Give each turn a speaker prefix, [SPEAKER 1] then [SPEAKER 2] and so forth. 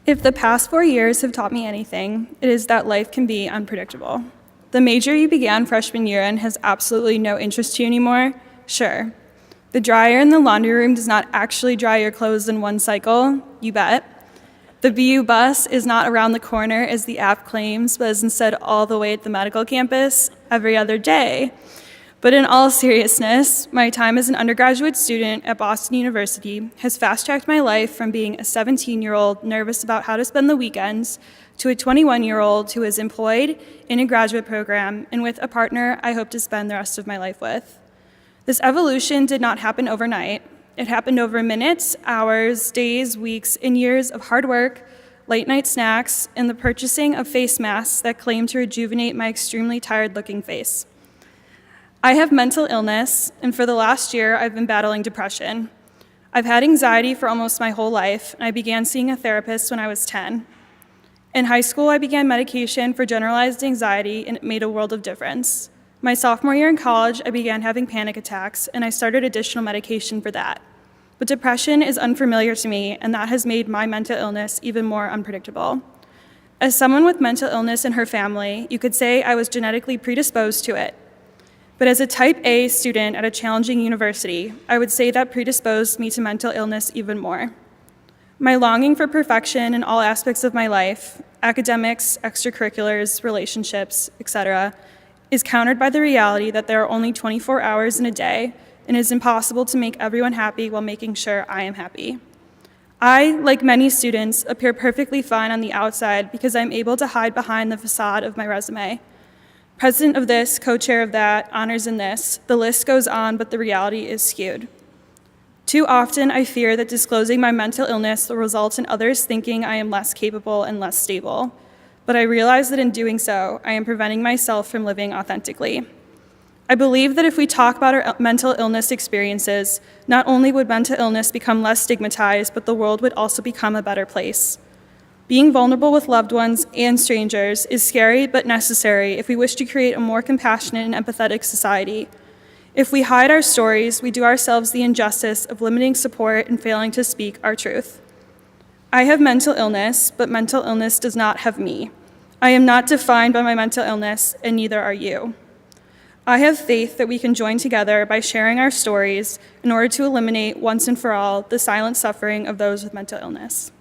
[SPEAKER 1] If the past 4 years have taught me anything, it is that life can be unpredictable. The major you began freshman year in has absolutely no interest to you anymore? Sure. The dryer in the laundry room does not actually dry your clothes in one cycle? You bet. The BU bus is not around the corner as the app claims, but is instead all the way at the medical campus every other day. But in all seriousness, my time as an undergraduate student at Boston University has fast-tracked my life from being a 17-year-old nervous about how to spend the weekends to a 21-year-old who is employed in a graduate program and with a partner I hope to spend the rest of my life with. This evolution did not happen overnight. It happened over minutes, hours, days, weeks, and years of hard work, late-night snacks, and the purchasing of face masks that claim to rejuvenate my extremely tired-looking face. I have mental illness, and for the last year, I've been battling depression. I've had anxiety for almost my whole life, and I began seeing a therapist when I was 10. In high school, I began medication for generalized anxiety, and it made a world of difference. My sophomore year in college, I began having panic attacks, and I started additional medication for that. But depression is unfamiliar to me, and that has made my mental illness even more unpredictable. As someone with mental illness in her family, you could say I was genetically predisposed to it. But as a type A student at a challenging university, I would say that predisposed me to mental illness even more. My longing for perfection in all aspects of my life, academics, extracurriculars, relationships, etc., is countered by the reality that there are only 24 hours in a day, and it is impossible to make everyone happy while making sure I am happy. I, like many students, appear perfectly fine on the outside because I'm able to hide behind the facade of my resume. President of this, co-chair of that, honors in this, the list goes on, but the reality is skewed. Too often, I fear that disclosing my mental illness will result in others thinking I am less capable and less stable. But I realize that in doing so, I am preventing myself from living authentically. I believe that if we talk about our mental illness experiences, not only would mental illness become less stigmatized, but the world would also become a better place. Being vulnerable with loved ones and strangers is scary but necessary if we wish to create a more compassionate and empathetic society. If we hide our stories, we do ourselves the injustice of limiting support and failing to speak our truth. I have mental illness, but mental illness does not have me. I am not defined by my mental illness, and neither are you. I have faith that we can join together by sharing our stories in order to eliminate once and for all the silent suffering of those with mental illness.